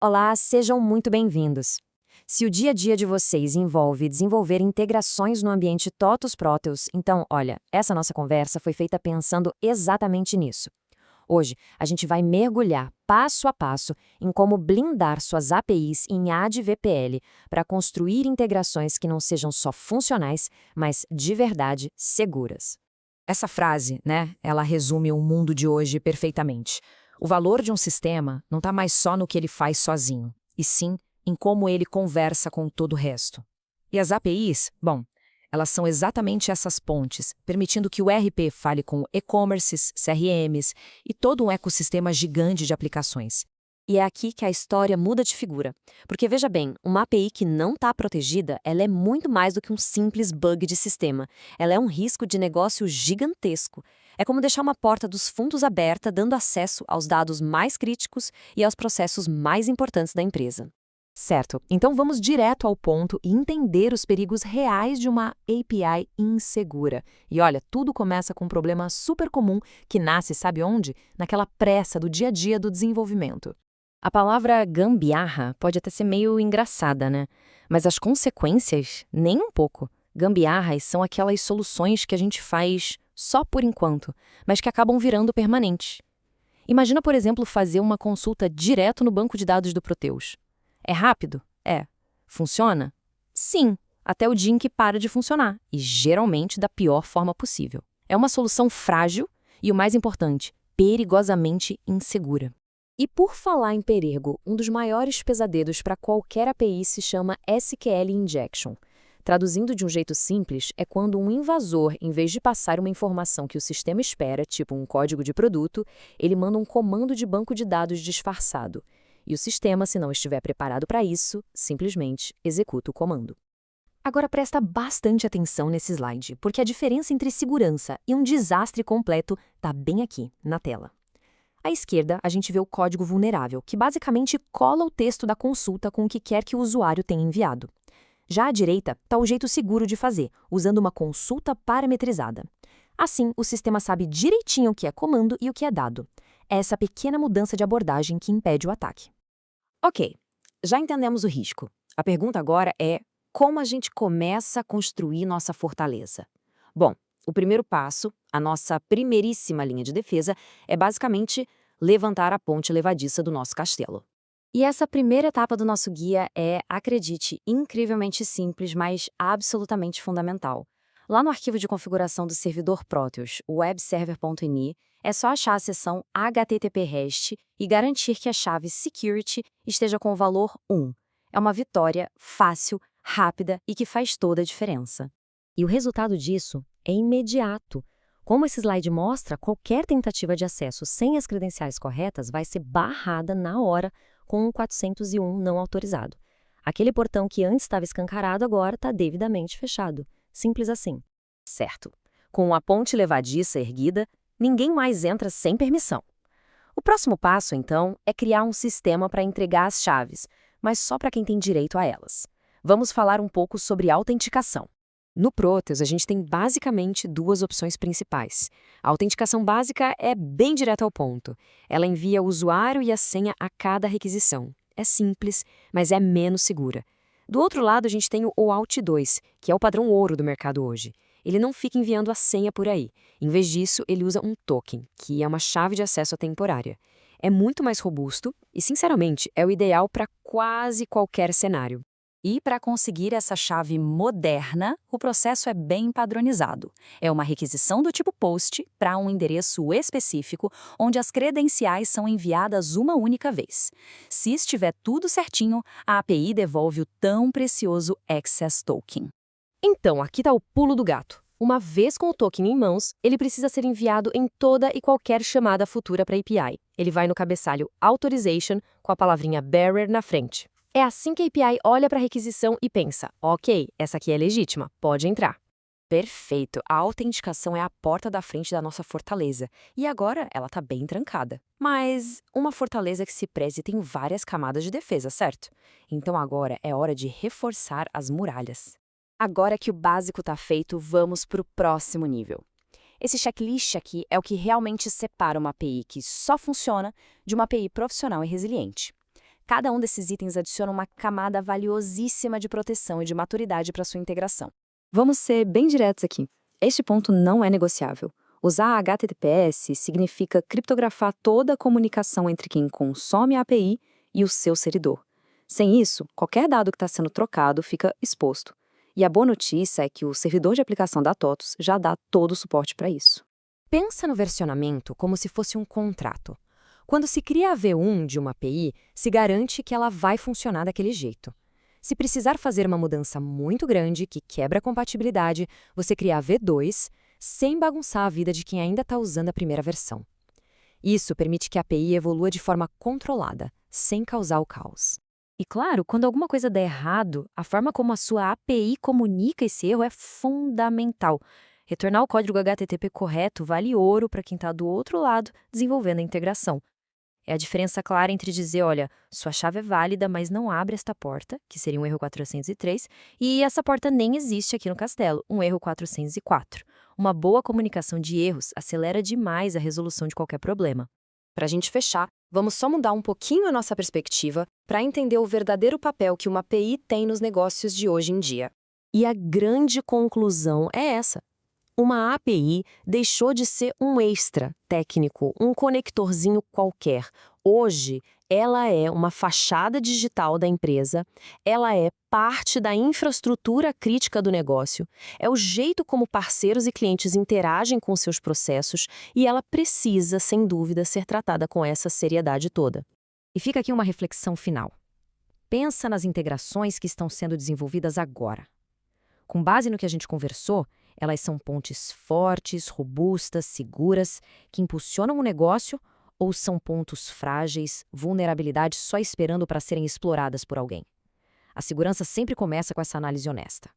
Olá, sejam muito bem-vindos. Se o dia a dia de vocês envolve desenvolver integrações no ambiente TOTUS Proteus, então, olha, essa nossa conversa foi feita pensando exatamente nisso. Hoje, a gente vai mergulhar passo a passo em como blindar suas APIs em AD/VPL para construir integrações que não sejam só funcionais, mas de verdade seguras. Essa frase, né, ela resume o mundo de hoje perfeitamente. O valor de um sistema não está mais só no que ele faz sozinho, e sim em como ele conversa com todo o resto. E as APIs, bom, elas são exatamente essas pontes, permitindo que o ERP fale com e-commerces, CRMs e todo um ecossistema gigante de aplicações. E é aqui que a história muda de figura. Porque, veja bem, uma API que não está protegida, ela é muito mais do que um simples bug de sistema. Ela é um risco de negócio gigantesco. É como deixar uma porta dos fundos aberta, dando acesso aos dados mais críticos e aos processos mais importantes da empresa. Certo, então vamos direto ao ponto e entender os perigos reais de uma API insegura. E olha, tudo começa com um problema super comum que nasce, sabe onde? Naquela pressa do dia a dia do desenvolvimento. A palavra gambiarra pode até ser meio engraçada, né? Mas as consequências, nem um pouco. Gambiarras são aquelas soluções que a gente faz só por enquanto, mas que acabam virando permanentes. Imagina, por exemplo, fazer uma consulta direto no banco de dados do Proteus. É rápido? É. Funciona? Sim, até o dia em que para de funcionar, e geralmente da pior forma possível. É uma solução frágil e, o mais importante, perigosamente insegura. E por falar em perigo, um dos maiores pesadelos para qualquer API se chama SQL Injection. Traduzindo de um jeito simples, é quando um invasor, em vez de passar uma informação que o sistema espera, tipo um código de produto, ele manda um comando de banco de dados disfarçado. E o sistema, se não estiver preparado para isso, simplesmente executa o comando. Agora presta bastante atenção nesse slide, porque a diferença entre segurança e um desastre completo está bem aqui, na tela. À esquerda, a gente vê o código vulnerável, que basicamente cola o texto da consulta com o que quer que o usuário tenha enviado. Já à direita está o jeito seguro de fazer, usando uma consulta parametrizada. Assim, o sistema sabe direitinho o que é comando e o que é dado. É essa pequena mudança de abordagem que impede o ataque. Ok, já entendemos o risco. A pergunta agora é como a gente começa a construir nossa fortaleza? Bom, o primeiro passo, a nossa primeiríssima linha de defesa, é basicamente levantar a ponte levadiça do nosso castelo. E essa primeira etapa do nosso guia é, acredite, incrivelmente simples, mas absolutamente fundamental. Lá no arquivo de configuração do servidor Proteus, o webserver.ini, é só achar a seção HTTP REST e garantir que a chave Security esteja com o valor 1. É uma vitória fácil, rápida e que faz toda a diferença. E o resultado disso é imediato. Como esse slide mostra, qualquer tentativa de acesso sem as credenciais corretas vai ser barrada na hora com um 401 não autorizado. Aquele portão que antes estava escancarado agora está devidamente fechado. Simples assim. Certo. Com a ponte levadiça erguida, ninguém mais entra sem permissão. O próximo passo, então, é criar um sistema para entregar as chaves, mas só para quem tem direito a elas. Vamos falar um pouco sobre autenticação. No Proteus, a gente tem basicamente duas opções principais. A autenticação básica é bem direto ao ponto. Ela envia o usuário e a senha a cada requisição. É simples, mas é menos segura. Do outro lado, a gente tem o OAuth 2, que é o padrão ouro do mercado hoje. Ele não fica enviando a senha por aí. Em vez disso, ele usa um token, que é uma chave de acesso temporária. É muito mais robusto e, sinceramente, é o ideal para quase qualquer cenário. E para conseguir essa chave moderna, o processo é bem padronizado. É uma requisição do tipo POST para um endereço específico, onde as credenciais são enviadas uma única vez. Se estiver tudo certinho, a API devolve o tão precioso Access Token. Então, aqui está o pulo do gato. Uma vez com o token em mãos, ele precisa ser enviado em toda e qualquer chamada futura para a API. Ele vai no cabeçalho Authorization com a palavrinha Bearer na frente. É assim que a API olha para a requisição e pensa, ok, essa aqui é legítima, pode entrar. Perfeito, a autenticação é a porta da frente da nossa fortaleza, e agora ela está bem trancada. Mas uma fortaleza que se preze tem várias camadas de defesa, certo? Então agora é hora de reforçar as muralhas. Agora que o básico está feito, vamos para o próximo nível. Esse checklist aqui é o que realmente separa uma API que só funciona de uma API profissional e resiliente. Cada um desses itens adiciona uma camada valiosíssima de proteção e de maturidade para sua integração. Vamos ser bem diretos aqui. Este ponto não é negociável. Usar HTTPS significa criptografar toda a comunicação entre quem consome a API e o seu servidor. Sem isso, qualquer dado que está sendo trocado fica exposto. E a boa notícia é que o servidor de aplicação da TOTUS já dá todo o suporte para isso. Pensa no versionamento como se fosse um contrato. Quando se cria a V1 de uma API, se garante que ela vai funcionar daquele jeito. Se precisar fazer uma mudança muito grande que quebra a compatibilidade, você cria a V2 sem bagunçar a vida de quem ainda está usando a primeira versão. Isso permite que a API evolua de forma controlada, sem causar o caos. E claro, quando alguma coisa der errado, a forma como a sua API comunica esse erro é fundamental. Retornar o código HTTP correto vale ouro para quem está do outro lado desenvolvendo a integração. É a diferença clara entre dizer, olha, sua chave é válida, mas não abre esta porta, que seria um erro 403, e essa porta nem existe aqui no castelo, um erro 404. Uma boa comunicação de erros acelera demais a resolução de qualquer problema. Para a gente fechar, vamos só mudar um pouquinho a nossa perspectiva para entender o verdadeiro papel que uma API tem nos negócios de hoje em dia. E a grande conclusão é essa. Uma API deixou de ser um extra técnico, um conectorzinho qualquer. Hoje, ela é uma fachada digital da empresa, ela é parte da infraestrutura crítica do negócio, é o jeito como parceiros e clientes interagem com seus processos e ela precisa, sem dúvida, ser tratada com essa seriedade toda. E fica aqui uma reflexão final. Pensa nas integrações que estão sendo desenvolvidas agora. Com base no que a gente conversou, elas são pontes fortes, robustas, seguras, que impulsionam o negócio ou são pontos frágeis, vulnerabilidades só esperando para serem exploradas por alguém? A segurança sempre começa com essa análise honesta.